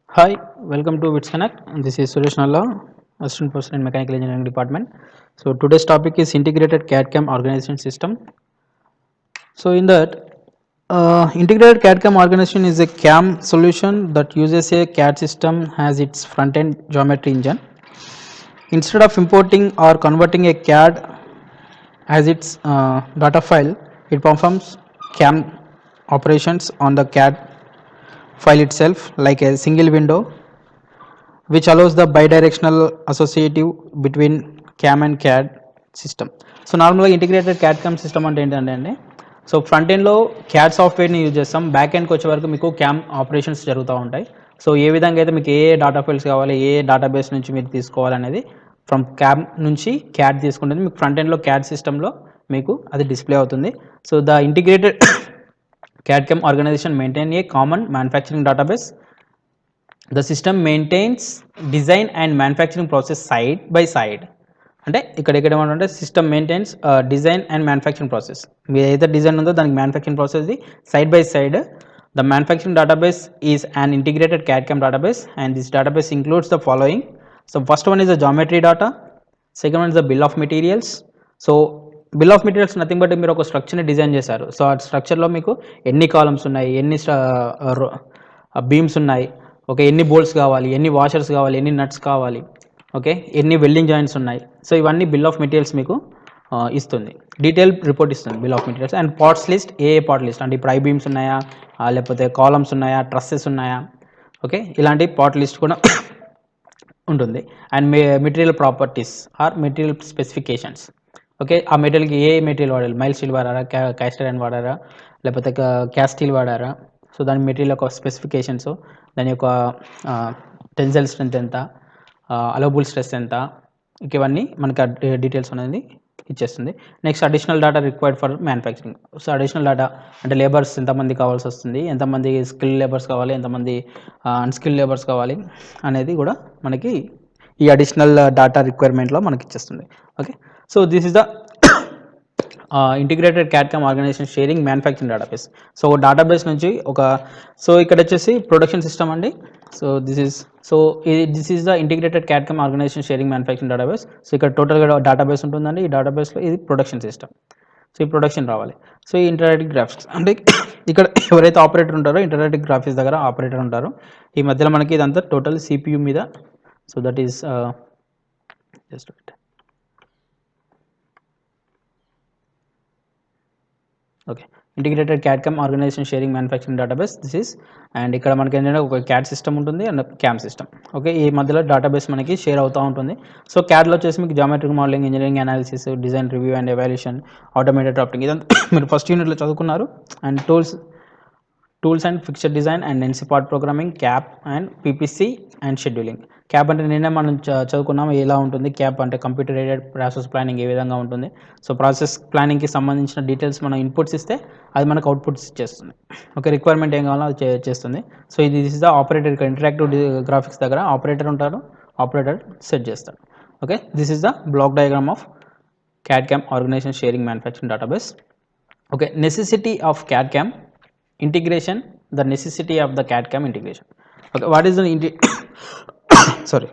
Hi, welcome to Wits Connect. This is Suresh Nalla, Assistant Professor in Mechanical Engineering Department. So today's topic is Integrated CAD/CAM Organization System. So in that, integrated CAD/CAM organization is a CAM solution that uses a CAD system as its front-end geometry engine. Instead of importing or converting a CAD as its data file, it performs CAM operations on the CAD file itself, like a single window, which allows the bidirectional associative between CAM and CAD system. So నార్మల్గా integrated CAD cam system అంటే ఏంటంటే అండి, so front ఎండ్లో CAD సాఫ్ట్వేర్ని use చేస్తాం, back ఎండ్కి వచ్చే వరకు మీకు క్యామ్ ఆపరేషన్స్ జరుగుతూ ఉంటాయి. సో ఏ విధంగా అయితే మీకు ఏ డాటా ఫైల్స్ కావాలి, ఏ డేటాబేస్ నుంచి మీరు తీసుకోవాలనేది ఫ్రమ్ క్యామ్ నుంచి క్యాడ్ తీసుకుంటుంది. మీకు ఫ్రంట్ ఎండ్లో క్యాడ్ సిస్టంలో మీకు అది డిస్ప్లే అవుతుంది. So the integrated CAD CAM organization maintain a common manufacturing database. The system maintains design and manufacturing process side by side. అంటే ఇక్కడ ఏమంటే system maintains design and manufacturing process. మీరు ఏదైతే డిజైన్ ఉందో దానికి మ్యానుఫ్యాక్చరింగ్ ప్రాసెస్ది side by side. The manufacturing database is an integrated CAD CAM database, and this database includes the following. So first one is the geometry data, second one is the bill of materials. So bill of materials nothing but మీరు ఒక స్ట్రక్చర్ని design చేశారు. So ఆ స్ట్రక్చర్లో మీకు ఎన్ని columns ఉన్నాయి, ఎన్ని beams ఉన్నాయి, okay, ఎన్ని బోల్ట్స్ కావాలి, ఎన్ని వాషర్స్ కావాలి, ఎన్ని నట్స్ కావాలి, ఓకే, ఎన్ని వెల్డింగ్ జాయింట్స్ ఉన్నాయి. సో ఇవన్నీ బిల్ ఆఫ్ మెటీరియల్స్ మీకు ఇస్తుంది, డీటెయిల్ రిపోర్ట్ ఇస్తుంది bill of materials. And parts list, A part list అంటే ఇప్పుడు ఐ బీమ్స్ ఉన్నాయా, లేకపోతే కాలమ్స్ ఉన్నాయా, ట్రస్సెస్ ఉన్నాయా, ఓకే, ఇలాంటి పార్ట్ లిస్ట్ కూడా ఉంటుంది. And material properties are material specifications. Okay, ఆ మెటీరియల్కి ఏ మెటీరియల్ వాడాలి, మైల్ స్టీల్ వాడారా, క్యాస్ట్ ఐరన్ వాడారా, లేకపోతే క్యాస్ట్ స్టీల్ వాడారా. సో దాని మెటీరియల్ యొక్క స్పెసిఫికేషన్స్, దాని యొక్క టెన్సైల్ స్ట్రెంత్ ఎంత, అలవబుల్ స్ట్రెస్ ఎంత, ఇవన్నీ మనకి డీటెయిల్స్ అనేది ఇచ్చేస్తుంది. Next additional data required for manufacturing. So additional data అంటే లేబర్స్ ఎంతమంది కావాల్సి వస్తుంది, ఎంతమంది స్కిల్ లేబర్స్ కావాలి, ఎంతమంది అన్స్కిల్ లేబర్స్ కావాలి అనేది కూడా మనకి ఈ అడిషనల్ డేటా రిక్వైర్మెంట్లో మనకి ఇచ్చేస్తుంది. Okay, so this is the integrated CAD CAM organization sharing manufacturing database. So database నుంచి ఒక, సో ఇక్కడ వచ్చేసి ప్రొడక్షన్ సిస్టమ్ అండి. So this is the integrated CAD CAM organization sharing manufacturing database. So ఇక్కడ టోటల్గా డేటాబేస్ ఉంటుందండి. ఈ డేటాబేస్లో ఇది ప్రొడక్షన్ సిస్టమ్. సో ఈ ప్రొడక్షన్ రావాలి. సో ఈ ఇంటరాక్టివ్ గ్రాఫిక్స్ అంటే ఇక్కడ ఎవరైతే ఆపరేటర్ ఉంటారో ఇంటరాక్టివ్ గ్రాఫిక్స్ దగ్గర ఆపరేటర్ ఉంటారు. ఈ మధ్యలో మనకి ఇదంతా టోటల్ CPU మీద. So that is just okay, integrated CAD CAM organization sharing manufacturing database this is. And ఇక్కడ మనకి ఏంటంటే ఒక క్యాడ్ సిస్టమ్ ఉంటుంది అండ్ క్యామ్ సిస్టమ్. ఓకే, ఈ మధ్యలో డేటాబేస్ మనకి షేర్ అవుతూ ఉంటుంది. సో క్యాడ్లో వచ్చేసి మీకు geometric modelling, engineering analysis, design review and evaluation, automated drafting, ఇదంతా మీరు ఫస్ట్ యూనిట్లో చదువుకున్నారు. And tools and fixture design and NC part programming, CAP and PPC and scheduling. CAP అంటే నిన్నే మనం చదువుకున్నాము ఎలా ఉంటుంది. క్యాప్ అంటే కంప్యూటర్ ఎయిడెడ్ ప్రాసెస్ ప్లానింగ్ ఏ విధంగా ఉంటుంది. సో ప్రాసెస్ ప్లానింగ్కి సంబంధించిన డీటెయిల్స్ మనం ఇన్పుట్స్ ఇస్తే అది మనకు అవుట్పుట్స్ ఇచ్చేస్తుంది. ఓకే, రిక్వైర్మెంట్ ఏం కావాలో అది చేస్తుంది. సో ఇది దిస్ ఇస్ ద ఆపరేటర్. ఇక్కడ ఇంటరాక్టివ్ గ్రాఫిక్స్ దగ్గర ఆపరేటర్ ఉంటారు, ఆపరేటర్ సెట్ చేస్తాడు. Okay, this is the block diagram of CAD CAM organization sharing manufacturing database. Okay, necessity of CAD CAM integration, the necessity of the CAD CAM integration. Okay, what is the sorry,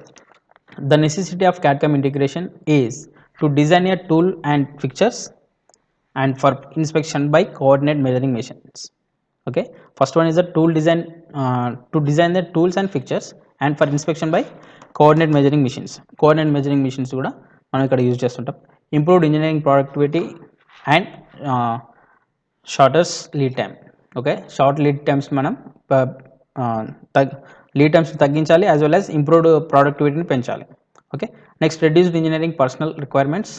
the necessity of CAD CAM integration is to design a tool and fixtures and for inspection by coordinate measuring machines. Okay, first one is the tool design, to design the tools and fixtures and for inspection by coordinate measuring machines. Coordinate measuring machines కూడా మనం ఇక్కడ use చేస్తుంటాం. Improved engineering productivity and shortest lead time. Okay, short lead times మనం lead times తగ్గించాలి, as well as improved ప్రొడక్టివిటీని పెంచాలి. Okay, next reduced engineering personal requirements,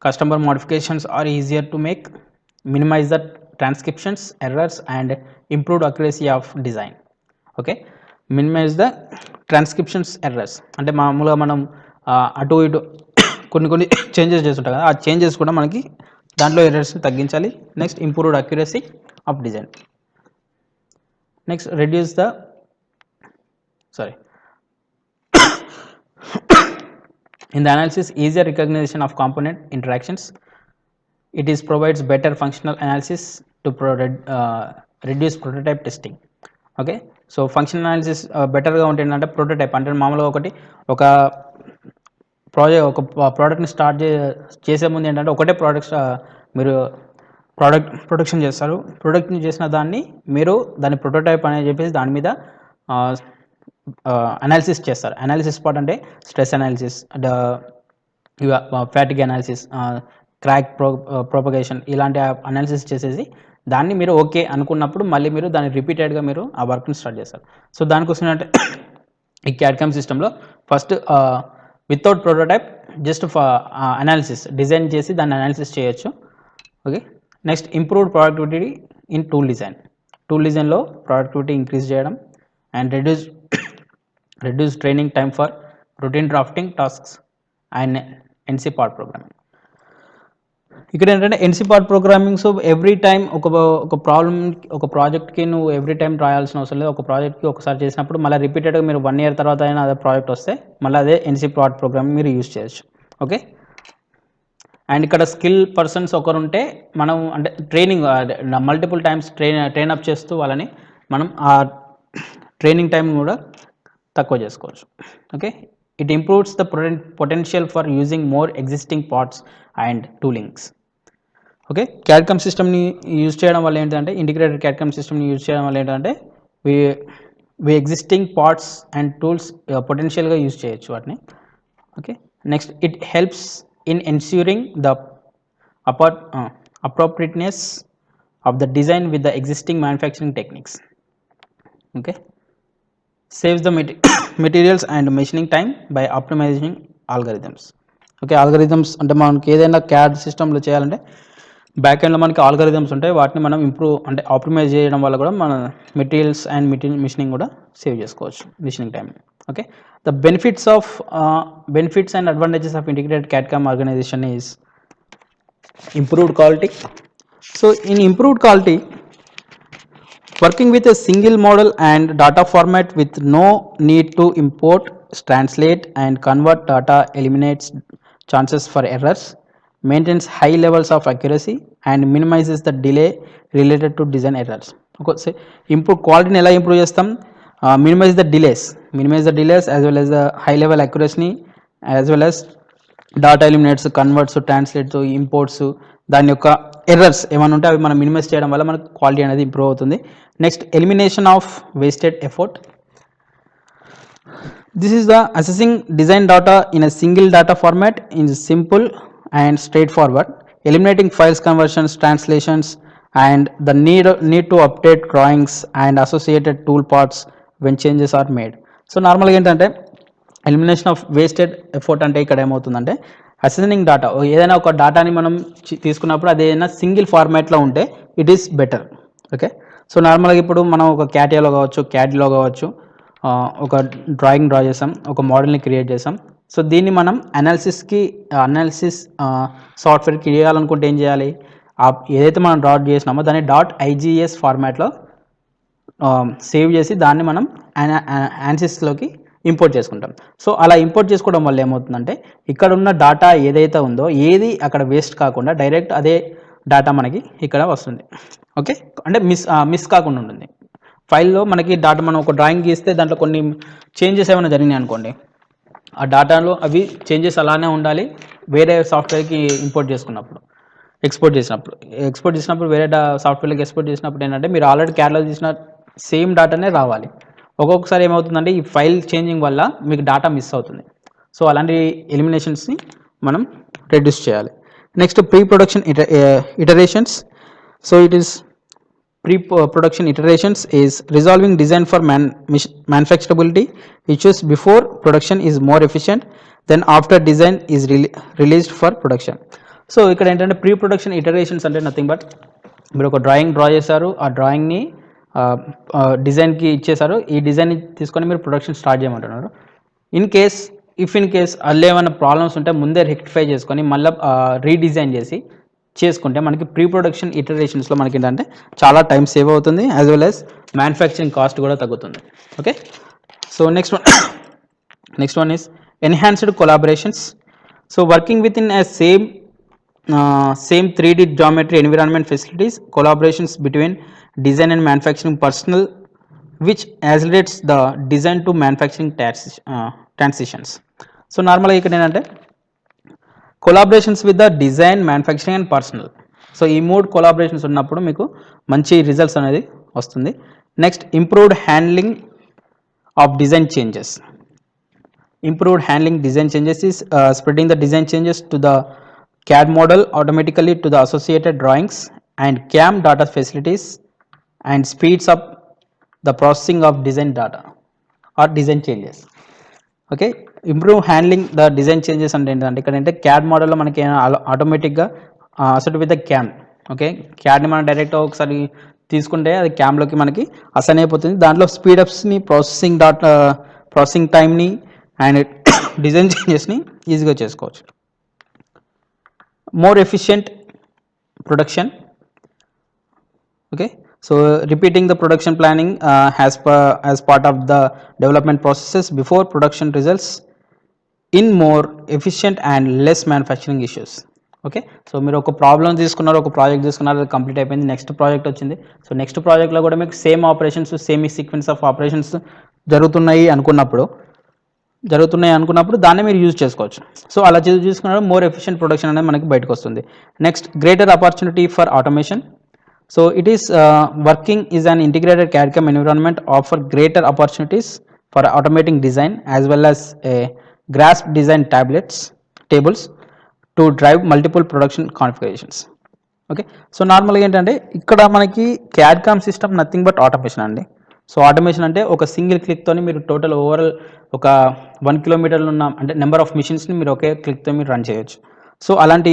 customer modifications are easier to make, minimize the transcriptions errors and improved accuracy of design. Okay, minimize the transcriptions errors అంటే మామూలుగా మనం అటు ఇటు కొన్ని changes చేస్తుంటాం కదా, ఆ చేంజెస్ కూడా మనకి దాంట్లో ఎర్రర్స్ని తగ్గించాలి. Next improved accuracy of design. Next reduce the in the analysis, easier recognition of component interactions. It is provides better functional analysis to reduce prototype testing. Okay, so function analysis బెటర్గా ఉంటే ఏంటంటే prototype అంటే మామూలుగా ఒక ప్రోడక్ట్ని start చేసే ముందు ఏంటంటే ఒకటే ప్రోడక్ట్ మీరు ప్రొడక్షన్ చేస్తారు. ప్రొడక్ట్ని చేసిన దాన్ని మీరు దాని ప్రోటోటైప్ అని చెప్పేసి దాని మీద అనాలిసిస్ చేస్తారు. అనాలిసిస్ పార్ట్ అంటే stress analysis, fatigue analysis, crack propagation ఇలాంటి అనాలిసిస్ చేసేసి దాన్ని మీరు ఓకే అనుకున్నప్పుడు మళ్ళీ మీరు దాన్ని రిపీటెడ్గా మీరు ఆ వర్క్ని స్టార్ట్ చేస్తారు. సో దానికోసం ఏంటంటే ఈ క్యాడ్‌కామ్ సిస్టంలో first without prototype just analysis design చేసి దాన్ని అనాలిసిస్ చేయొచ్చు. Okay, next improved productivity in tool డిజైన్లో ప్రొడక్టివిటీ ఇంక్రీజ్ చేయడం and reduce training time for routine drafting tasks and NC part programming. ఇక్కడ ఏంటంటే NC part programming, so every time ఒక problem ఒక ప్రాజెక్ట్కి నువ్వు ఎవ్రీ టైం రాయాల్సిన అవసరం లేదు. ఒక ప్రాజెక్ట్కి ఒకసారి చేసినప్పుడు మళ్ళీ రిపీటెడ్గా మీరు 1 year తర్వాత అయినా అదే ప్రాజెక్ట్ వస్తే మళ్ళీ అదే NC part programming మీరు యూజ్ చేయొచ్చు. ఓకే, అండ్ ఇక్కడ స్కిల్ పర్సన్స్ ఒకరుంటే మనం అంటే training multiple times train up చేస్తూ వాళ్ళని మనం ఆ ట్రైనింగ్ టైం కూడా తక్కువ చేసుకోవచ్చు. Okay, it improves the potential for using more existing parts and toolings. Okay, CAD CAM సిస్టమ్ని యూజ్ చేయడం వల్ల ఏంటంటే ఇంటిగ్రేటెడ్ క్యాడ్‌కామ్ సిస్టమ్ని యూజ్ చేయడం వల్ల ఏంటంటే we existing parts and tools పొటెన్షియల్గా యూజ్ చేయొచ్చు వాటిని. Okay, next it helps in ensuring the appropriateness of the design with the existing manufacturing techniques. Okay, saves the materials and machining time by optimizing algorithms. Okay, algorithms అంటే మనకి ఏదైనా CAD సిస్టంలో చేయాలంటే back ఎండ్లో మనకి algorithms ఉంటాయి. వాటిని మనం ఇంప్రూవ్ అంటే ఆప్టిమైజ్ చేయడం వల్ల కూడా మన మెటీరియల్స్ అండ్ మిషనింగ్ కూడా సేవ్ చేసుకోవచ్చు, machining time. Okay, the benefits and advantages of integrated CAD CAM organization is improved quality. So in improved quality, working with a single model and data format with no need to import, translate and convert data eliminates chances for errors, maintains high levels of accuracy and minimizes the delay related to design errors. Okay, so improve quality ela improve chestam, minimize the delays as well as the high level accuracy as well as data eliminates, converts, translates, imports దాని యొక్క errors ఏమైనా ఉంటే అవి మనం minimise చేయడం వల్ల మనకు quality అనేది ఇంప్రూవ్ అవుతుంది. Next elimination of wasted effort. This is the assessing design data in a single data format in simple and straight forward, eliminating files conversions, translations and the need to update drawings and associated tool parts when changes are made. So నార్మల్గా ఏంటంటే elimination of wasted effort అంటే ఇక్కడ ఏమవుతుందంటే assessing data ఏదైనా ఒక డాటాని మనం తీసుకున్నప్పుడు అది ఏదైనా సింగిల్ ఫార్మాట్లో ఉంటే it is better. Okay, so నార్మల్గా ఇప్పుడు మనం ఒక క్యాటియాలో కావచ్చు, క్యాడ్లో కావచ్చు ఒక డ్రాయింగ్ డ్రా చేసాం, ఒక మోడల్ని క్రియేట్ చేసాం. సో దీన్ని మనం అనాలిసిస్ సాఫ్ట్వేర్కి చేయాలనుకుంటే ఏం చేయాలి, ఏదైతే మనం డ్రా చేసినామో దాన్ని .igis ఫార్మాట్లో సేవ్ చేసి దాన్ని మనం యాన్సిస్లోకి ఇంపోర్ట్ చేసుకుంటాం. సో అలా ఇంపోర్ట్ చేసుకోవడం వల్ల ఏమవుతుందంటే ఇక్కడ ఉన్న డాటా ఏదైతే ఉందో ఏది అక్కడ వేస్ట్ కాకుండా డైరెక్ట్ అదే డాటా మనకి ఇక్కడ వస్తుంది. ఓకే, అంటే మిస్ కాకుండా ఉంటుంది. ఫైల్లో మనకి డాటా మనం ఒక డ్రాయింగ్ గీస్తే దాంట్లో కొన్ని చేంజెస్ ఏమైనా జరిగినాయి అనుకోండి, ఆ డాటాలో అవి చేంజెస్ అలానే ఉండాలి. వేరే సాఫ్ట్వేర్కి ఎక్స్పోర్ట్ చేసినప్పుడు వేరే సాఫ్ట్వేర్కి ఎక్స్పోర్ట్ చేసినప్పుడు ఏంటంటే మీరు ఆల్రెడీ క్యాడ్లో తీసిన సేమ్ డాటానే రావాలి. ఒక్కొక్కసారి ఏమవుతుందంటే ఈ ఫైల్ చేంజింగ్ వల్ల మీకు డాటా మిస్ అవుతుంది. సో అలాంటి ఎలిమినేషన్స్ని మనం రెడ్యూస్ చేయాలి. Next pre production iterations. So it is pre-production iterations is resolving design for manufacturability issues before production is more efficient than after design is released for production. So ఇక్కడ ఏంటంటే pre production iterations అంటే nothing but మీరు ఒక drawing draw చేశారు, ఆ డ్రాయింగ్ని డిజైన్కి ఇచ్చేశారు, ఈ డిజైన్ తీసుకొని మీరు ప్రొడక్షన్ స్టార్ట్ చేయమంటున్నారు. ఇన్ కేస్ అల్లు ఏమైనా ప్రాబ్లమ్స్ ఉంటే ముందే రెక్టిఫై చేసుకొని మళ్ళీ రీడిజైన్ చేసుకుంటే మనకి ప్రీ ప్రొడక్షన్ ఇటరేషన్స్లో మనకి ఏంటంటే చాలా టైం సేవ్ అవుతుంది, as well as manufacturing cost కూడా తగ్గుతుంది. Okay, so next one is enhanced collaborations. So working with in same 3D geometry environment facilities collaborations between design and manufacturing which accelerates the design to manufacturing transitions. So normally ఇక్కడ ఏంటంటే collaborations with the design, manufacturing and personal. So ఈ 3 collaborations ఉన్నప్పుడు మీకు మంచి results అనేది వస్తుంది. Next improved handling of design changes. Improved handling design changes is spreading the design changes to the CAD model automatically to the associated drawings and CAM data facilities and speeds up the processing of design data or design changes. Okay, improve handling the design changes అంటే ఏంటంటే ఇక్కడ అంటే CAD మోడల్లో మనకి ఆటోమేటిక్గా అసలు with the cam. Okay, క్యాడ్ని మనం direct ఒకసారి తీసుకుంటే అది క్యామ్లోకి మనకి అసైన్ అయిపోతుంది. దాంట్లో స్పీడప్స్ని, ప్రాసెసింగ్ టైంని అండ్ డిజైన్ చేంజెస్ని ఈజీగా చేసుకోవచ్చు. More efficient production. Okay, so repeating the production planning as part of the development processes before production results in more efficient and less manufacturing issues. Okay, so మీరు ఒక problem తీసుకున్నారు, ఒక project తీసుకున్నారు, అది complete అయిపోయింది, next project వచ్చింది. So next ప్రాజెక్ట్లో కూడా మీకు same operations, same sequence of operations జరుగుతున్నాయి అనుకున్నప్పుడు దాన్ని మీరు యూజ్ చేసుకోవచ్చు. సో అలా చూసుకున్నప్పుడు మోర్ ఎఫిషియంట్ ప్రొడక్షన్ అనేది మనకి బయటకు వస్తుంది. Next greater opportunity for automation. So it is working is an integrated CAD/CAM environment offer greater opportunities for automating design as well as grasp design tables to drive multiple production configurations. Okay, so నార్మల్గా ఏంటంటే ఇక్కడ మనకి CAD/CAM system nothing but automation అండి. So automation అంటే ఒక single క్లిక్తోని మీరు total overall ఒక 1 కిలోమీటర్లు ఉన్న అంటే నెంబర్ ఆఫ్ మిషన్స్ని మీరు ఒకే క్లిక్తో మీరు రన్ చేయొచ్చు. సో అలాంటి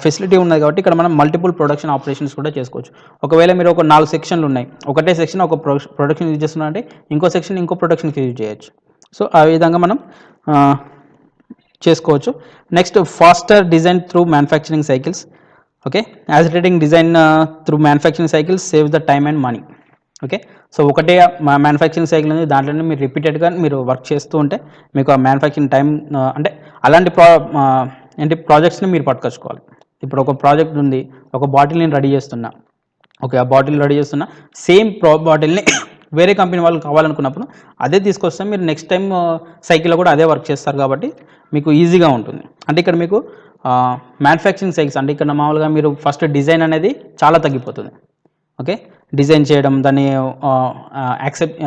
ఫెసిలిటీ ఉన్నది కాబట్టి ఇక్కడ మనం మల్టిపుల్ ప్రొడక్షన్ ఆపరేషన్స్ కూడా చేసుకోవచ్చు. ఒకవేళ మీరు ఒక 4 సెక్షన్లు ఉన్నాయి, ఒకటే సెక్షన్ ఒక ప్రొడక్షన్ యూజ్ చేస్తున్నారంటే ఇంకో సెక్షన్ ఇంకో ప్రొడక్షన్కి యూజ్ చేయొచ్చు. సో ఆ విధంగా మనం చేసుకోవచ్చు. Next faster design through manufacturing cycles. Okay, agitating design through manufacturing cycles save the time and money. Okay, so ఒకటే మ్యానుఫ్యాక్చరింగ్ సైకిల్ అనేది దాంట్లోనే మీరు రిపీటెడ్గా మీరు వర్క్ చేస్తూ ఉంటే మీకు ఆ మ్యానుఫ్యాక్చరింగ్ టైం అంటే అలాంటి ప్రాజెక్ట్స్ని మీరు పట్టుకొచ్చుకోవాలి. ఇప్పుడు ఒక ప్రాజెక్ట్ ఉంది, ఒక బాటిల్ నేను రెడీ చేస్తున్నా, ఓకే, ఆ బాటిల్ రెడీ చేస్తున్నా, సేమ్ బాటిల్ని వేరే కంపెనీ వాళ్ళు కావాలనుకున్నప్పుడు అదే తీసుకొస్తే మీరు నెక్స్ట్ టైం సైకిల్లో కూడా అదే వర్క్ చేస్తారు కాబట్టి మీకు ఈజీగా ఉంటుంది. అంటే ఇక్కడ మీకు మ్యానుఫ్యాక్చరింగ్ సైకిల్స్ అంటే ఇక్కడ మామూలుగా మీరు ఫస్ట్ డిజైన్ అనేది చాలా తగ్గిపోతుంది. ఓకే, డిజైన్ చేయడం, దాన్ని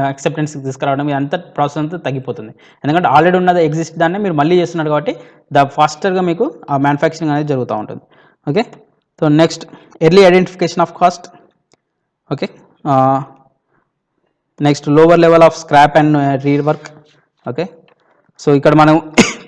యాక్సెప్టెన్స్కి తీసుకురావడం, ఇదంతా ప్రాసెస్ అంతా తగ్గిపోతుంది. ఎందుకంటే ఆల్రెడీ ఉన్నది ఎగ్జిస్ట్ దాన్ని మీరు మళ్ళీ చేస్తున్నారు కాబట్టి ఫాస్టర్గా మీకు ఆ మ్యానుఫ్యాక్చరింగ్ అనేది జరుగుతూ ఉంటుంది. Okay, so next early identification of cost. Okay, next lower level of scrap and rework. Okay, so ఇక్కడ మనం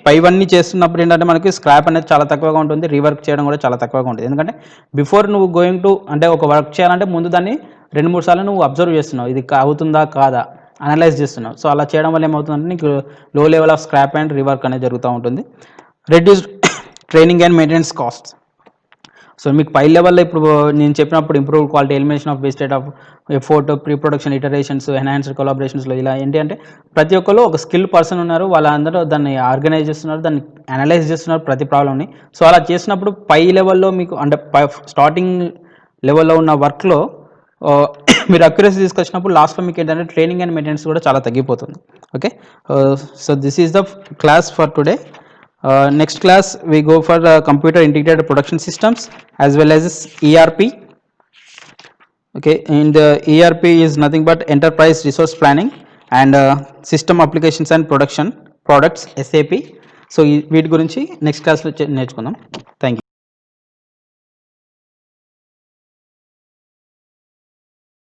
పైవన్నీ చేస్తున్నప్పుడు ఏంటంటే మనకి స్క్రాప్ అనేది చాలా తక్కువగా ఉంటుంది, రీవర్క్ చేయడం కూడా చాలా తక్కువగా ఉంటుంది. ఎందుకంటే బిఫోర్ నువ్వు గోయింగ్ టు అంటే ఒక వర్క్ చేయాలంటే ముందు దాన్ని 2-3 సార్లు నువ్వు అబ్జర్వ్ చేస్తున్నావు, ఇది అవుతుందా కాదా అనలైజ్ చేస్తున్నావు. సో అలా చేయడం వల్ల ఏమవుతుందంటే నీకు low level of scrap and rework అనేది జరుగుతూ ఉంటుంది. Reduced training and maintenance cost. So మీకు పై లెవెల్లో ఇప్పుడు నేను చెప్పినప్పుడు improve quality, elimination of wastage of effort, pre production iterations, enhanced కొలాబరేషన్స్లో ఇలా ఏంటి అంటే ప్రతి ఒక్కరు ఒక స్కిల్ పర్సన్ ఉన్నారు, వాళ్ళందరూ దాన్ని ఆర్గనైజ్ చేస్తున్నారు, దాన్ని అనలైజ్ చేస్తున్నారు ప్రతి ప్రాబ్లమ్ని. సో అలా చేసినప్పుడు పై లెవెల్లో మీకు అంటే స్టార్టింగ్ లెవెల్లో ఉన్న వర్క్లో మీరు అక్యురసీ తీసుకొచ్చినప్పుడు లాస్ట్లో మీకు ఏంటంటే ట్రైనింగ్ అండ్ మెయింటెనెన్స్ కూడా చాలా తగ్గిపోతుంది. Okay, so this is the class for today. Next class we go for the computer integrated production systems as well as ERP. Okay, and the ERP is nothing but enterprise resource planning and system applications and production products SAP. So వీటి గురించి next క్లాస్లో నేర్చుకుందాం.